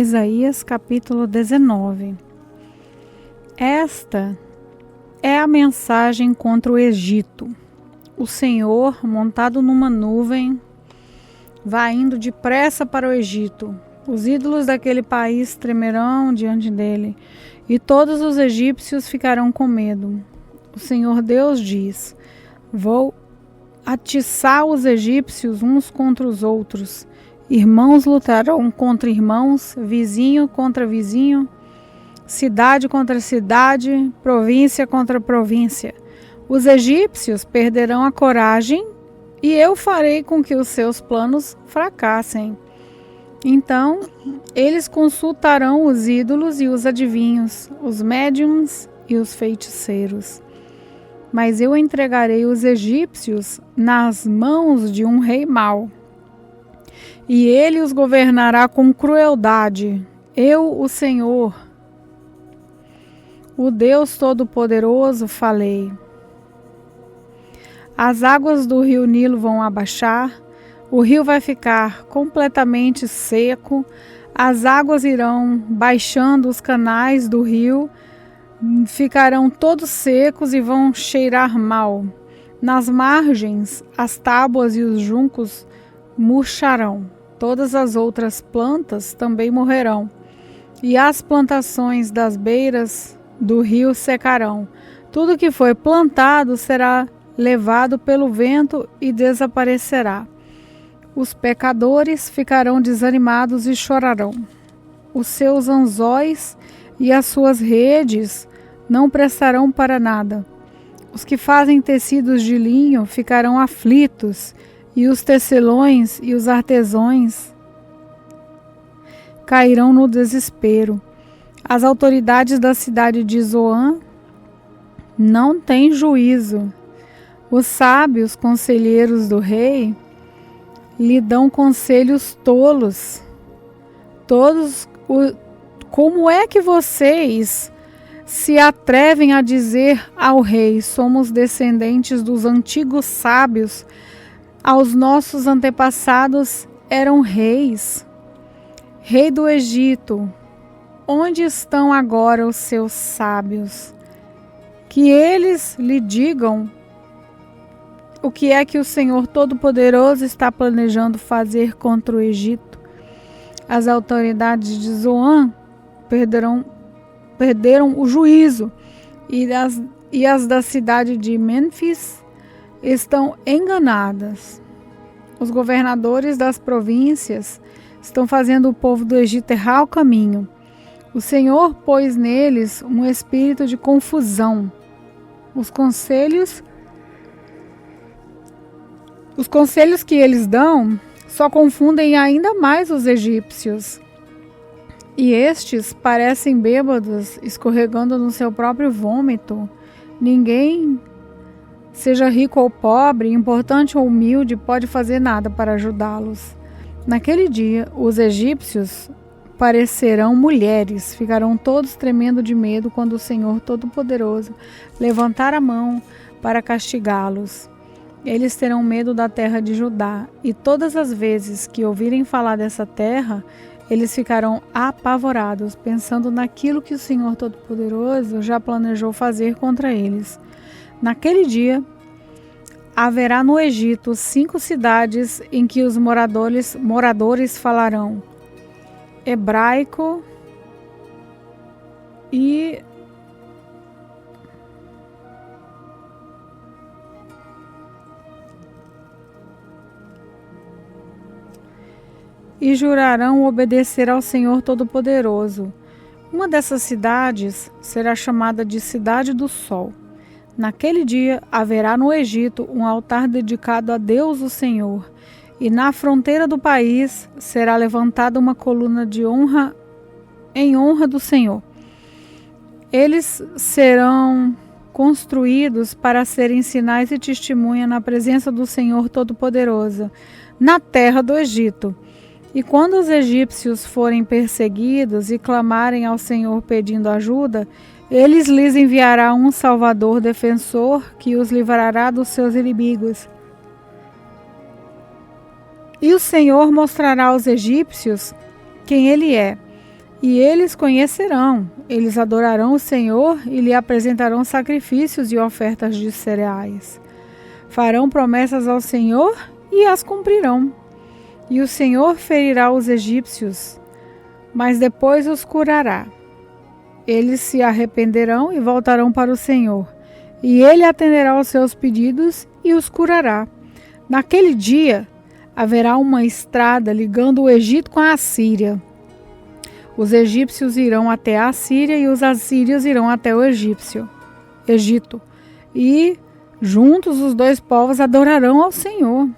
Isaías capítulo 19. Esta é a mensagem contra o Egito. O Senhor, montado numa nuvem, vai indo depressa para o Egito. Os ídolos daquele país tremerão diante dele, e todos os egípcios ficarão com medo. O Senhor Deus diz: vou atiçar os egípcios uns contra os outros. Irmãos lutarão contra irmãos, vizinho contra vizinho, cidade contra cidade, província contra província. Os egípcios perderão a coragem e eu farei com que os seus planos fracassem. Então, eles consultarão os ídolos e os adivinhos, os médiuns e os feiticeiros. Mas eu entregarei os egípcios nas mãos de um rei mau, e ele os governará com crueldade. Eu, o Senhor, o Deus Todo-Poderoso, falei. As águas do rio Nilo vão abaixar, o rio vai ficar completamente seco, as águas irão baixando os canais do rio, ficarão todos secos e vão cheirar mal. Nas margens, as tábuas e os juncos murcharão. Todas as outras plantas também morrerão, e as plantações das beiras do rio secarão. Tudo que foi plantado será levado pelo vento e desaparecerá. Os pecadores ficarão desanimados e chorarão. Os seus anzóis e as suas redes não prestarão para nada. Os que fazem tecidos de linho ficarão aflitos, e os tecelões e os artesãos cairão no desespero. As autoridades da cidade de Zoan não têm juízo. Os sábios conselheiros do rei lhe dão conselhos tolos. Como é que vocês se atrevem a dizer ao rei: somos descendentes dos antigos sábios, aos nossos antepassados eram reis? Rei do Egito, onde estão agora os seus sábios? Que eles lhe digam o que é que o Senhor Todo-Poderoso está planejando fazer contra o Egito. As autoridades de Zoan perderam o juízo, e as da cidade de Mênfis estão enganadas. Os governadores das províncias estão fazendo o povo do Egito errar o caminho. O Senhor pôs neles um espírito de confusão. Os conselhos que eles dão só confundem ainda mais os egípcios. E estes parecem bêbados, escorregando no seu próprio vômito. Ninguém, seja rico ou pobre, importante ou humilde, pode fazer nada para ajudá-los. Naquele dia, os egípcios parecerão mulheres, ficarão todos tremendo de medo quando o Senhor Todo-Poderoso levantar a mão para castigá-los. Eles terão medo da terra de Judá, e todas as vezes que ouvirem falar dessa terra, eles ficarão apavorados, pensando naquilo que o Senhor Todo-Poderoso já planejou fazer contra eles. Naquele dia, haverá no Egito 5 cidades em que os moradores falarão hebraico e jurarão obedecer ao Senhor Todo-Poderoso. Uma dessas cidades será chamada de Cidade do Sol. Naquele dia haverá no Egito um altar dedicado a Deus, o Senhor, e na fronteira do país será levantada uma coluna de honra em honra do Senhor. Eles serão construídos para serem sinais e testemunha na presença do Senhor Todo-Poderoso, na terra do Egito. E quando os egípcios forem perseguidos e clamarem ao Senhor pedindo ajuda, eles lhes enviará um salvador defensor que os livrará dos seus inimigos. E o Senhor mostrará aos egípcios quem ele é. E eles conhecerão, eles adorarão o Senhor e lhe apresentarão sacrifícios e ofertas de cereais. Farão promessas ao Senhor e as cumprirão. E o Senhor ferirá os egípcios, mas depois os curará. Eles se arrependerão e voltarão para o Senhor, e Ele atenderá aos seus pedidos e os curará. Naquele dia, haverá uma estrada ligando o Egito com a Assíria. Os egípcios irão até a Assíria e os assírios irão até o Egito. E juntos os dois povos adorarão ao Senhor.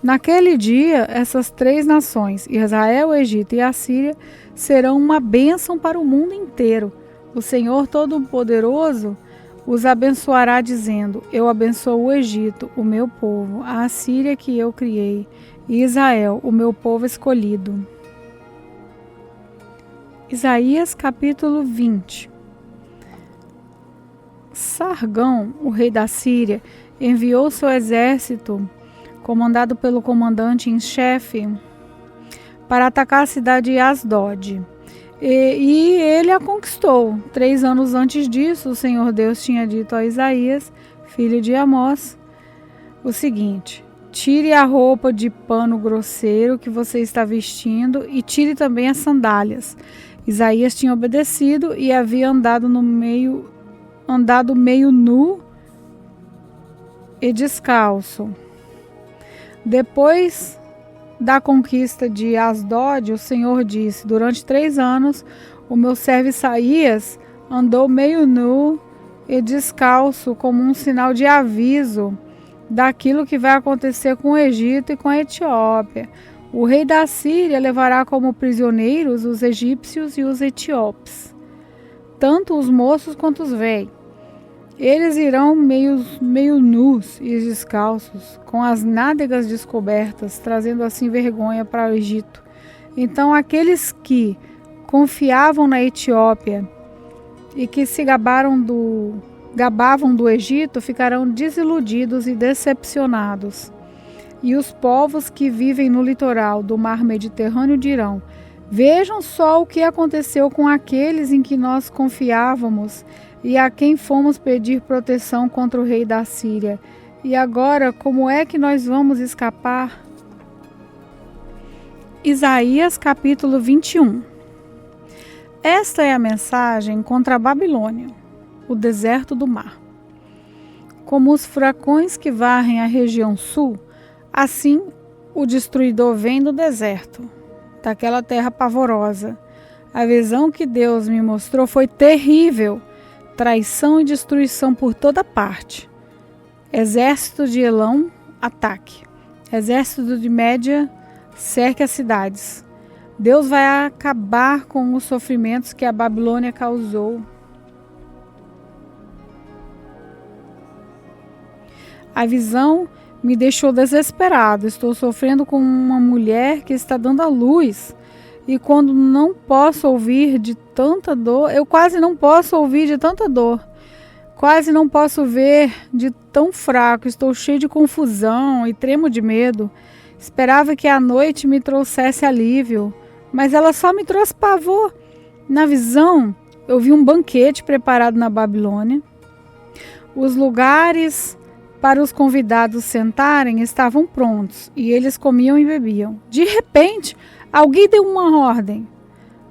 Naquele dia, essas três nações, Israel, o Egito e a Síria, serão uma bênção para o mundo inteiro. O Senhor Todo-Poderoso os abençoará, dizendo: Eu abençoo o Egito, o meu povo, a Assíria que eu criei, e Israel, o meu povo escolhido. Isaías capítulo 20. Sargão, o rei da Síria, enviou seu exército, comandado pelo comandante em chefe, para atacar a cidade de Asdod. E ele a conquistou. 3 anos antes disso, o Senhor Deus tinha dito a Isaías, filho de Amós, o seguinte: tire a roupa de pano grosseiro que você está vestindo e tire também as sandálias. Isaías tinha obedecido e havia andado meio nu e descalço. Depois da conquista de Asdod, o Senhor disse: durante 3 anos, o meu servo Isaías andou meio nu e descalço como um sinal de aviso daquilo que vai acontecer com o Egito e com a Etiópia. O rei da Síria levará como prisioneiros os egípcios e os etíopes, tanto os moços quanto os velhos. Eles irão meio nus e descalços, com as nádegas descobertas, trazendo assim vergonha para o Egito. Então aqueles que confiavam na Etiópia e que se gabavam do Egito ficarão desiludidos e decepcionados. E os povos que vivem no litoral do mar Mediterrâneo dirão: vejam só o que aconteceu com aqueles em que nós confiávamos e a quem fomos pedir proteção contra o rei da Síria. E agora, como é que nós vamos escapar? Isaías capítulo 21. Esta é a mensagem contra a Babilônia, o deserto do mar. Como os furacões que varrem a região sul, assim o destruidor vem do deserto, daquela terra pavorosa. A visão que Deus me mostrou foi terrível. Traição e destruição por toda parte. Exército de Elão, ataque. Exército de Média, cerque as cidades. Deus vai acabar com os sofrimentos que a Babilônia causou. A visão me deixou desesperado. Estou sofrendo com uma mulher que está dando à luz. E quando não posso ouvir de tanta dor, eu quase não posso ouvir de tanta dor. Quase não posso ver de tão fraco. Estou cheio de confusão e tremo de medo. Esperava que a noite me trouxesse alívio, mas ela só me trouxe pavor. Na visão, eu vi um banquete preparado na Babilônia. Os lugares para os convidados sentarem estavam prontos e eles comiam e bebiam. De repente, alguém deu uma ordem.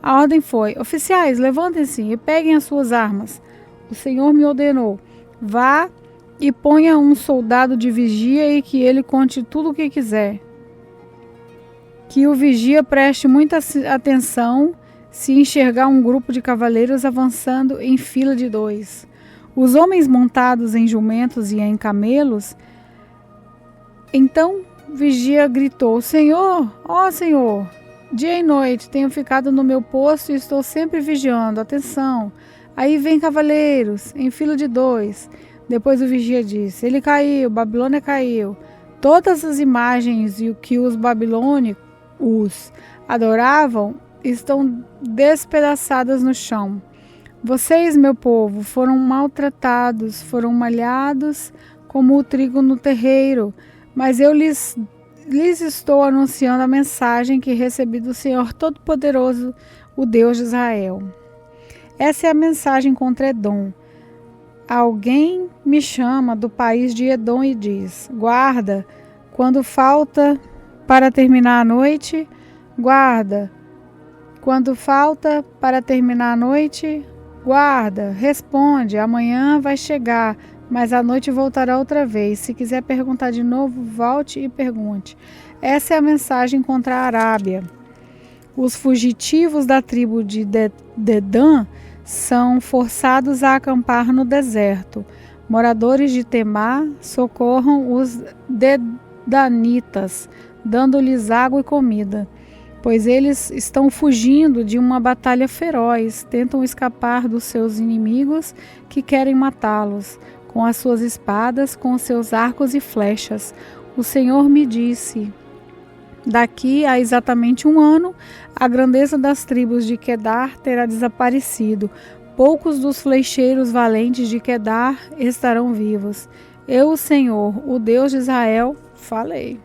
A ordem foi: oficiais, levantem-se e peguem as suas armas. O Senhor me ordenou: vá e ponha um soldado de vigia e que ele conte tudo o que quiser. Que o vigia preste muita atenção se enxergar um grupo de cavaleiros avançando em fila de 2. Os homens montados em jumentos e em camelos. Então o vigia gritou: Senhor, ó Senhor, dia e noite tenho ficado no meu posto e estou sempre vigiando. Atenção, aí vem cavaleiros em fila de 2. Depois o vigia disse: ele caiu, Babilônia caiu. Todas as imagens e o que os babilônicos adoravam estão despedaçadas no chão. Vocês, meu povo, foram maltratados, foram malhados como o trigo no terreiro, mas eu lhes estou anunciando a mensagem que recebi do Senhor Todo-Poderoso, o Deus de Israel. Essa é a mensagem contra Edom. Alguém me chama do país de Edom e diz: guarda, quando falta para terminar a noite, guarda. Quando falta para terminar a noite, guarda. Responde, amanhã vai chegar, mas a noite voltará outra vez. Se quiser perguntar de novo, volte e pergunte. Essa é a mensagem contra a Arábia. Os fugitivos da tribo de Dedã são forçados a acampar no deserto. Moradores de Temá socorram os dedanitas, dando-lhes água e comida, pois eles estão fugindo de uma batalha feroz, tentam escapar dos seus inimigos que querem matá-los, com as suas espadas, com os seus arcos e flechas. O Senhor me disse: daqui a exatamente 1 ano, a grandeza das tribos de Quedar terá desaparecido. Poucos dos flecheiros valentes de Quedar estarão vivos. Eu, o Senhor, o Deus de Israel, falei.